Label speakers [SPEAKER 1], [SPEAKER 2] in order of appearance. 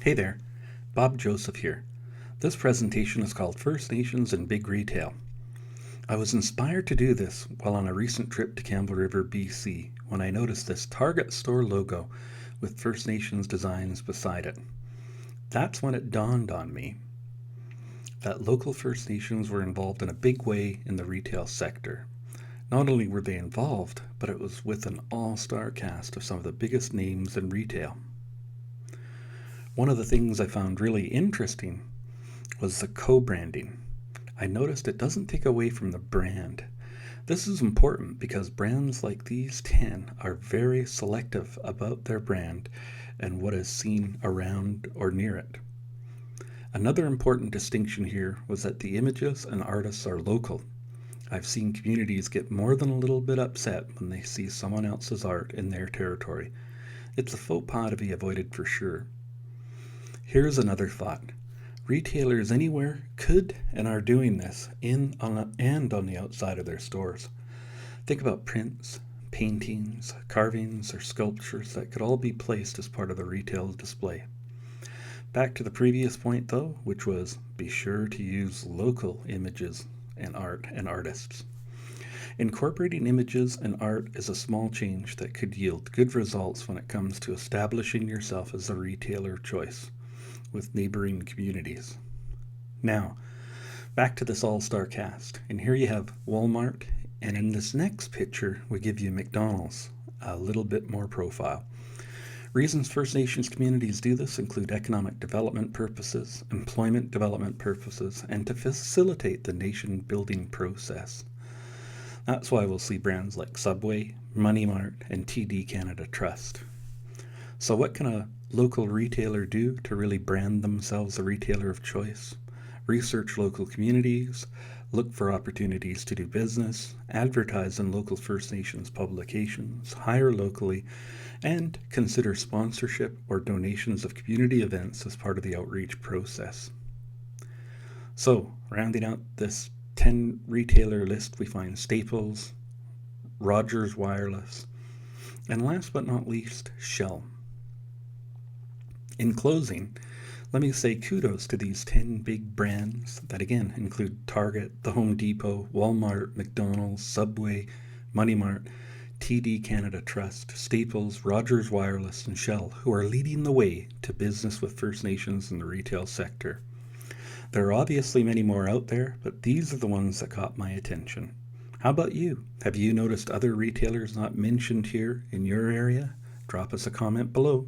[SPEAKER 1] Hey there, Bob Joseph here. This presentation is called First Nations and Big Retail. I was inspired to do this while on a recent trip to Campbell River, BC, when I noticed this Target store logo with First Nations designs beside it. That's when it dawned on me that local First Nations were involved in a big way in the retail sector. Not only were they involved, but it was with an all-star cast of some of the biggest names in retail. One of the things I found really interesting was the co-branding. I noticed it doesn't take away from the brand. This is important because brands like these 10 are very selective about their brand and what is seen around or near it. Another important distinction here was that the images and artists are local. I've seen communities get more than a little bit upset when they see someone else's art in their territory. It's a faux pas to be avoided for sure. Here's another thought. Retailers anywhere could and are doing this and on the outside of their stores. Think about prints, paintings, carvings, or sculptures that could all be placed as part of the retail display. Back to the previous point though, which was be sure to use local images and art and artists. Incorporating images and art is a small change that could yield good results when it comes to establishing yourself as a retailer of choice with neighboring communities. Now, back to this all-star cast, and here you have Walmart, and in this next picture we give you McDonald's, a little bit more profile. Reasons First Nations communities do this include economic development purposes, employment development purposes, and to facilitate the nation building process. That's why we'll see brands like Subway, Money Mart, and TD Canada Trust. So what can a local retailer do to really brand themselves a retailer of choice? Research local communities, look for opportunities to do business, advertise in local First Nations publications, hire locally, and consider sponsorship or donations of community events as part of the outreach process. So, rounding out this 10 retailer list, we find Staples, Rogers Wireless, and last but not least, Shell. In closing, let me say kudos to these 10 big brands that again include Target, the Home Depot, Walmart, McDonald's, Subway, Money Mart, TD Canada Trust, Staples, Rogers Wireless, and Shell, who are leading the way to business with First Nations in the retail sector. There are obviously many more out there, but these are the ones that caught my attention. How about you? Have you noticed other retailers not mentioned here in your area? Drop us a comment below.